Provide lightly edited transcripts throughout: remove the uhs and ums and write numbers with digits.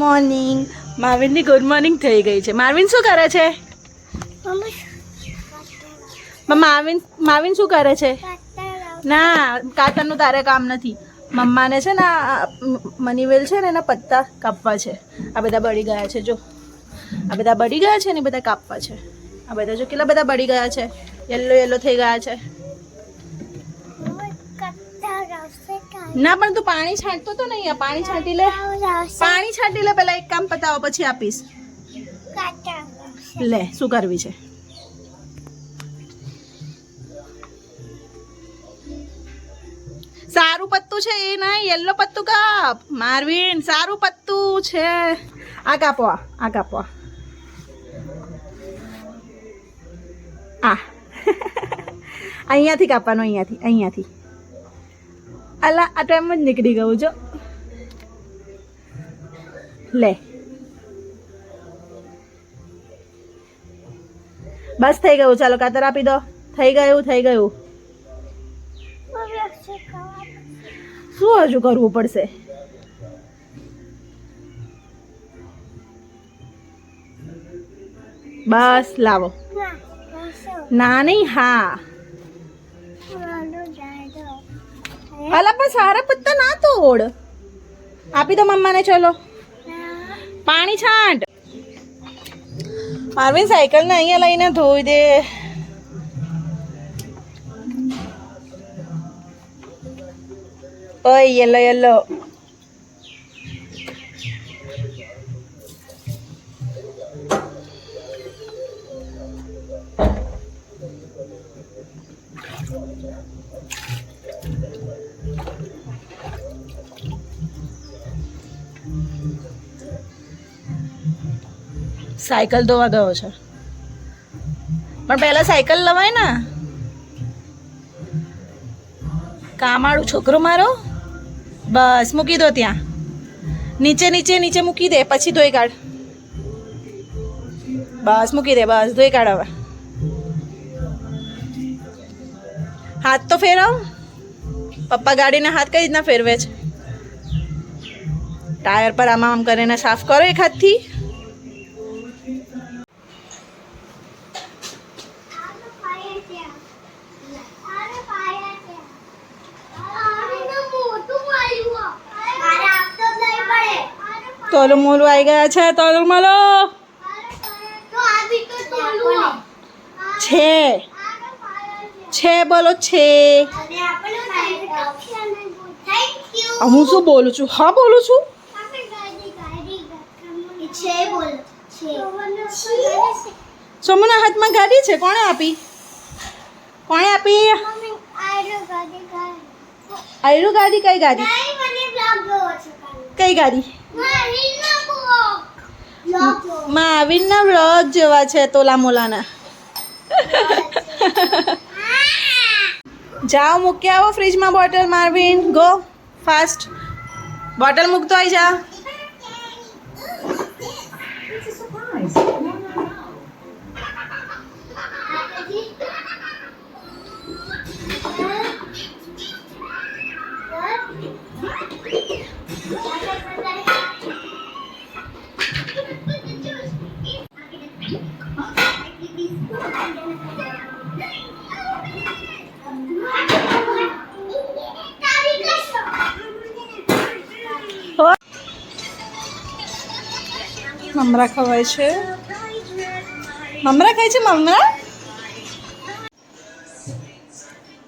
Morning. માર્વિનની good morning થઈ ગઈ છે. માર્વિન શું કરે છે? માર્વિન શું કરે છે? ના, કાતરનું તારે કામ નથી. મમ્માને છે ને મનીવેલ છે ને એના પત્તા કાપવા છે. આ બધા બળી ગયા છે. જો આ બધા બળી ગયા છે ને બધા કાપવા છે. આ બધા જો કેટલા બધા બળી ગયા છે. યલો યલો થઈ ગયા છે. ના પણ તું પાણી છાંટતો તો નહીં. પાણી છાંટી લે. પાણી છાંટી લે. પેલા એક કામ પતાવો પછી આપીશ. લે શું કરવી છે? સારું પત્તું છે એ ના યલો પત્તું કાપ. માર્વિન સારું પત્તું છે. આ કાપો. આ કાપો. આ અહીંયાથી કાપવાનું. અહીંયાથી અલા આ ટાઈમ જ નીકળી ગયું. જો લે બસ થઈ ગયું. ચાલો કાતર આપી દો. થઈ ગયું. શું હજુ કરવું પડશે? બસ લાવો. ના નહીં હા. અલા પણ સારા પત્તા ના તોડ. આપી દો મમ્માને. ચલો પાણી છાંટ. માર્વિન સાયકલ ને અહીંયા લઈને ધોઈ દે. ઓય યલો. સાયકલ ધોવા ગયો છે પણ પહેલા સાયકલ લવાય ને. કામાળું છોકરો મારો. બસ મૂકી દો ત્યાં. નીચે મૂકી દે પછી ધોઈ કાઢ. બસ મૂકી દે. બસ ધોઈ કાઢ. હવે હાથ તો ફેરવ. પપ્પા ગાડીને હાથ કઈ રીતના ફેરવે છે? ટાયર પર આમ કરીને સાફ કરો એક હાથથી. તોલું મોલું આવી ગયા છે. તોલું મળો છે બોલો છે. હું શું બોલું છું? હા બોલું છું. સોમુના હાથમાં ગાડી છે. કોણે આપી? આયરું ગાડી? કઈ ગાડી? કઈ ગાડી? માર્વિનના વ્લોગ જેવા છે તોલા મોલાના. જાઓ મૂકી આવો ફ્રીજમાં bottle. Marvin go fast. Bottle મૂકતો આવી જા. મમરા ખવાય છે. મમરા ખાય છે. મમરા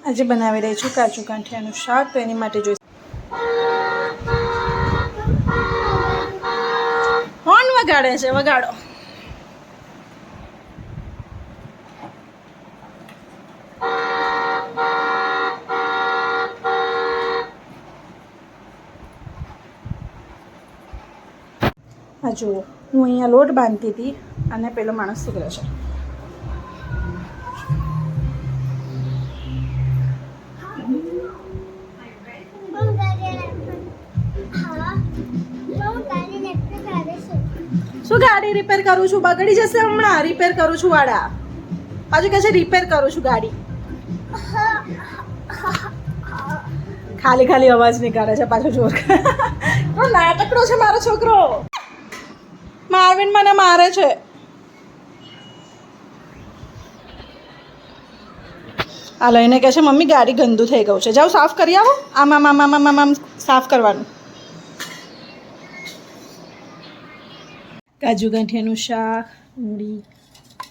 આજે બનાવી રહી છું કાચું કાંઠિયાનું શાક. તો એની માટે જોઈશે. હોર્ન વગાડે છે. વગાડો. હા જુઓ હું અહીંયા લોટ બાંધતી હતી અને પેલો માણસ સુધરે છે. શું ગાડી રિપેર કરું છું? બગડી જશે હમણાં. રિપેર કરું છું વાડા. પાછું કહે છે રિપેર કરું છું ગાડી. ખાલી અવાજ નીકાળે છે પાછો જોર. નાટકડો છે મારો છોકરો. મારવીન મને મારે છે. આ લઈને કહે છે મમ્મી ગાડી ગંદુ થઈ ગયું છે, જાઓ સાફ કરી આવો. આમ સાફ કરવાનું. કાજુ ગાંઠિયાનું શાક, ડુંગળી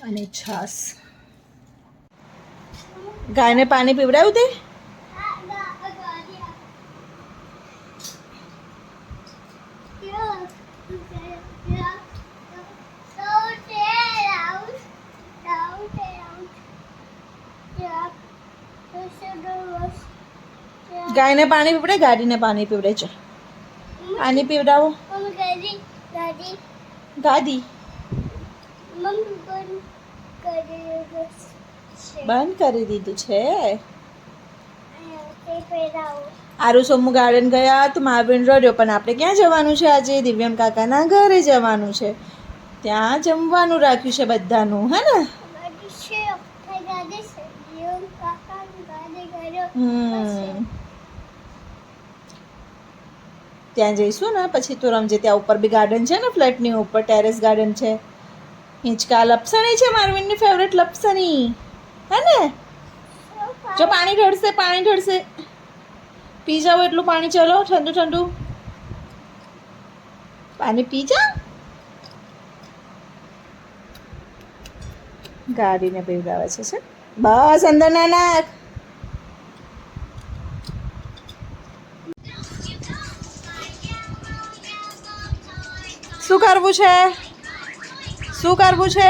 અને છાશ. ગાયને પાણી પીવડાવ્યું તે? ગાયને પાણી પીવડે, ગાડીને પાણી પીવડે છે. પાણી પીવડાવો. ગાડી બંધ કરી દીધું છે. આરુ સોમુ ગાર્ડન ગયા તો મહાવીર રડ્યો, પણ આપણે ક્યાં જવાનું છે આજે? દિવ્યમ કાકાના ઘરે જવાનું છે. ત્યાં જમવાનું રાખ્યું છે બધાનું, હે ને? ત્યાં જઈશું ને પછી તો રમજે. ત્યાં ઉપર બી ગાર્ડન છે ને, ફ્લેટની ઉપર ટેરેસ ગાર્ડન છે. હિંચકા લપસણી છે મારવીનની ફેવરેટ લપસણી, હે ને? જો પાણી ઢળશે, પાણી ઢળશે. પી જાઓ એટલું પાણી. ચલો ઠંડુ ઠંડુ પાણી પી જા. ગાડીને પીવડાવે છે. બસ અંદર ના નાખ. શું કરવું છે? શું કરવું છે?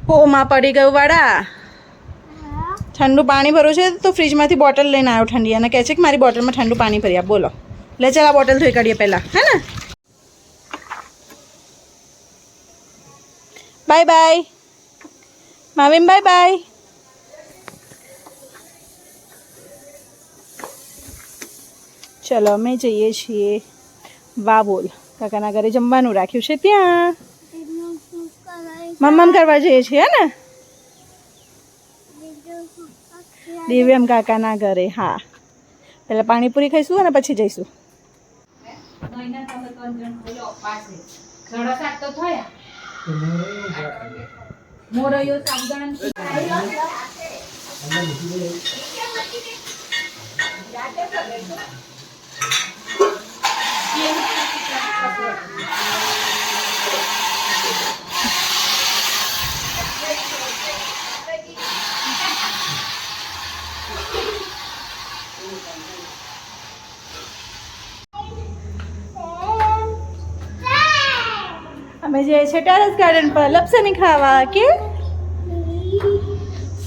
પોમાં પડી ગયું વાળા. ઠંડુ પાણી ભરવું છે તો ફ્રીજમાંથી બોટલ લઈને આવ્યો ઠંડી, અને કહે છે કે મારી બોટલમાં ઠંડુ પાણી ભરી આપ. બોલો, લે ચાલ આ બોટલ ધોઈ કાઢીએ પહેલાં, હે ને? બાય બાય માવીમ, બાય બાય. ચલો અમે જઈએ છીએ વાબોલ. કાકાના ઘરે જમવાનું રાખ્યું છે, ત્યાં મમ્મમ કરવા જઈએ છીએ, હે ને? દિવ્યમ કાકાના ઘરે. હા, પહેલાં પાણીપુરી ખાઈશું અને પછી જઈશું. અમે જઈએ છીએ ટેરેસ ગાર્ડન પર લપસણી ખાવા. કે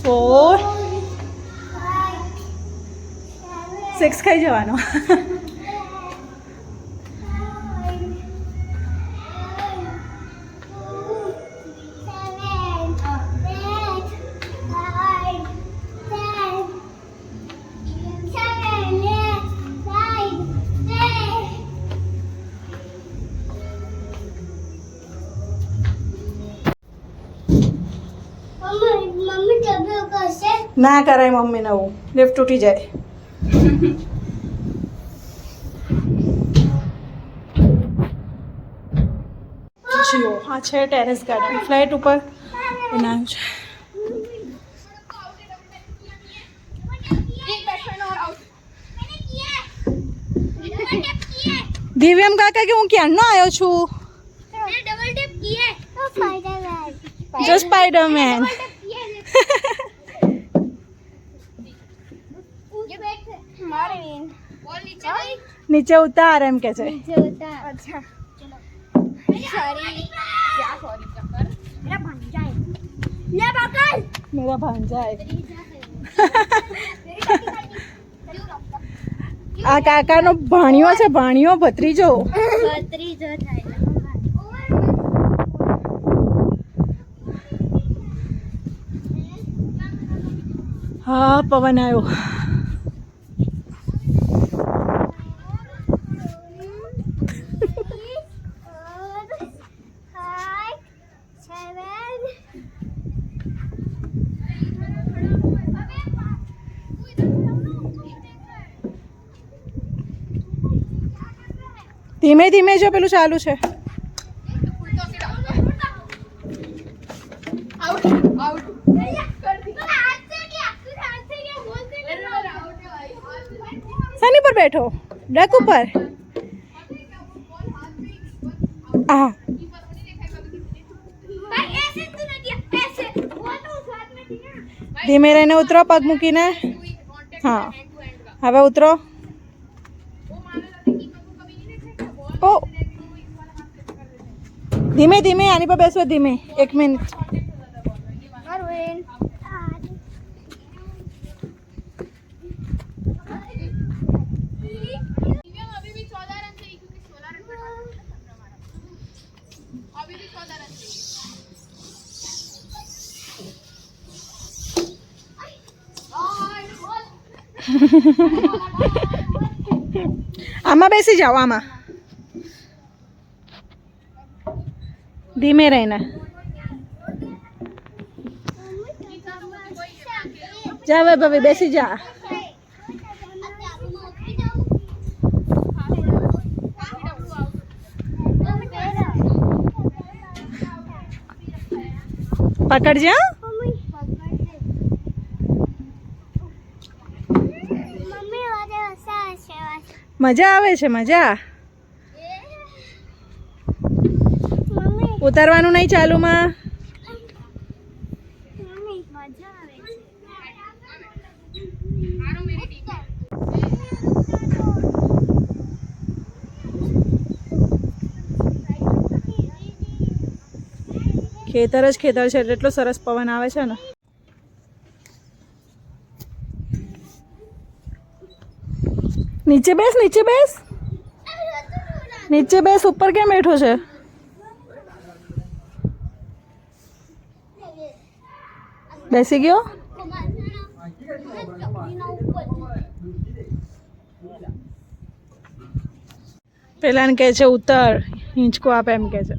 4 6 ખાઈ જવાનો. ના કરાય મમ્મી, નવું લિફ્ટ તૂટી જાય. જુઓ, આ છે ટેરેસ ગાર્ડન ફ્લેટ ઉપર બનાવ્યું છે. દિવ્યમ કાકા કે હું ક્યારનો આવ્યો છું. જો સ્પાઈડરમેન. નીચે ઉતાર એમ કે છે. મેરા ભાંજા આ કાકાનો ભાણિયો છે, ભાણિયો ભત્રીજો. હા, પવન આવ્યો. ધીમે ધીમે જો પેલું ચાલુ છે. શાની પર બેઠો? ડક ઉપર. હા ધીમે રહીને ઉતરો, પગ મૂકીને. હા હવે ઉતરો. ઓ ધીમે ધીમે આની પર બેસો. ધીમે 1 મિનિટ. આમાં બેસી જાઓ. આમાં ધીમે રહીને. જા ભાઈ બેસી જા. પકડજે. મજા આવે છે. મજા. ઉતારવાનું નહીં ચાલુમાં. ખેતર જ ખેતર છે એટલે એટલો સરસ પવન આવે છે ને. નીચે બેસ. નીચે બેસ. નીચે બેસ. ઉપર કેમ બેઠો છે? બેસી ગયો. પેલા ને કહે છે ઉતર, હિંચકો આપ એમ કહે છે.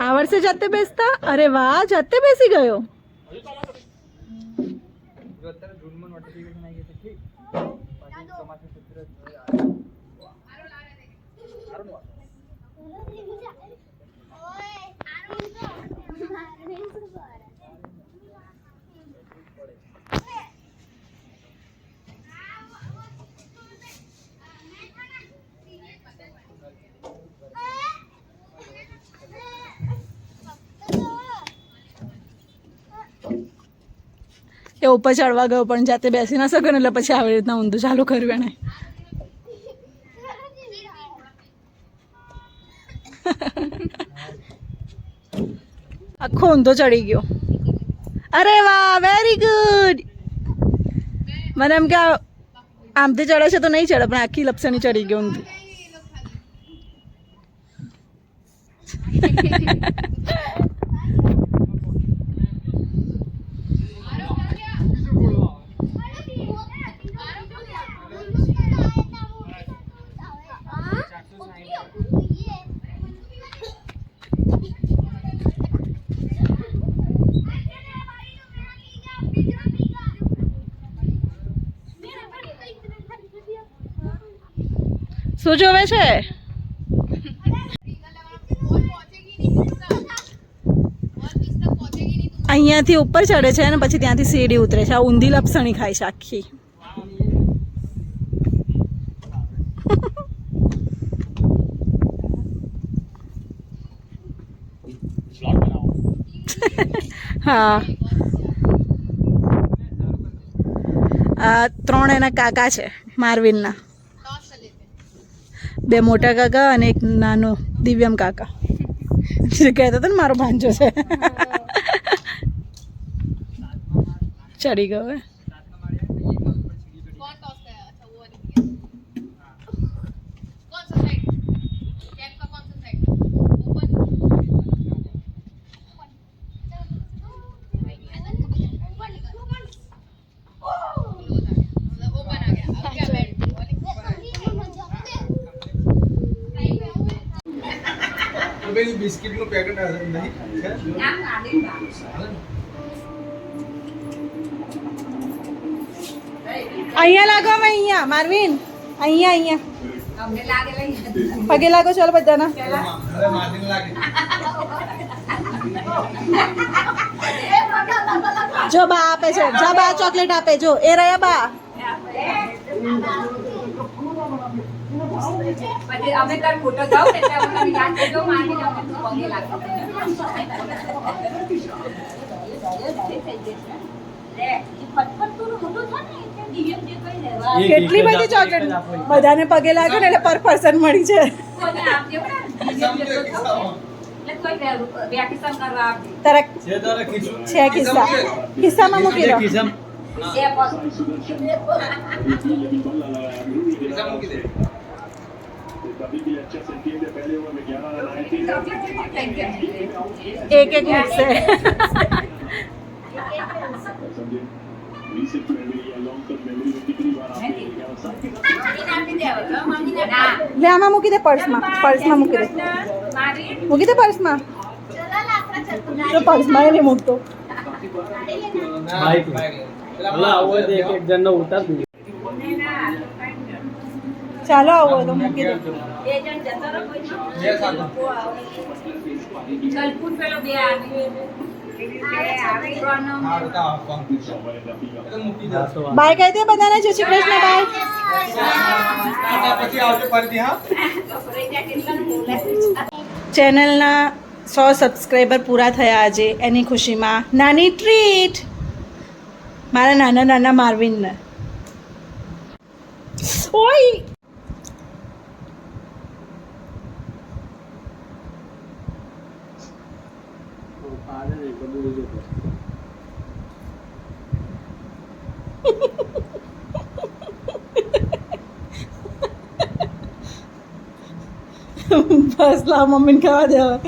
આવડશે જાતે બેસતા? અરે વાહ, જાતે બેસી ગયો. એ ઉપર ચડવા ગયો પણ જાતે બેસી ના શકે ને એટલે પછી આવી રીતના ઊંધું ચાલુ કર્યું એને. આખો ઊંધો ચડી ગયો. અરે વાહ, વેરી ગુડ. મને એમ કે આમથી ચડે છે તો નહીં ચડે, પણ આખી લપસણી ચડી ગયો ઊંધું. શું જોવે છે? અહીંયાથી ઉપર ચડે છે અને પછી ત્યાંથી સીડી ઉતરે છે. આ ઊંધી લપસણી ખાય છે આખી. હા આ 3 એના કાકા છે મારવીનના. 2 મોટા કાકા અને એક નાનો દિવ્યમ કાકા. કહેતો હતો ને મારો ભાંજો છે. ચડી ગયો. બિસ્કિટ નું પેકેટ નહીં છે. અહીંયા લાગો અમે અહીંયા મારવીન અહીંયા પગે લાગો ચાલો બધાના જો બા આપે છે જા બા ચોકલેટ આપે જો એ રહ્યા બા પછી અમે તાર ફોટો જાવ ને એટલે અમે યાદ કરજો માંગી જાવ તો પગે લાગો કેટલી બધી ચોકલેટ બધાને પગે લાગે ને એટલે પર પર્સન મળી છે તારા છે ખિસ્સામાં મૂકી દો એક એક મૂકશે લે આમાં મૂકી દે પર્સમાં મૂકી દે પર્સમાં તો પર્સમાં એ નહીં મૂકતો ચાલો આવો તો મૂકી દે બાય કહી દે બધાને જય શ્રી કૃષ્ણ બાય ચેનલના 100 સબસ્ક્રાઈબર પૂરા થયા આજે એની ખુશીમાં નાની ટ્રીટ મારા નાના નાના માર્વિનને ઓય બસ લાવ મમ્મીને ખાવા દેવા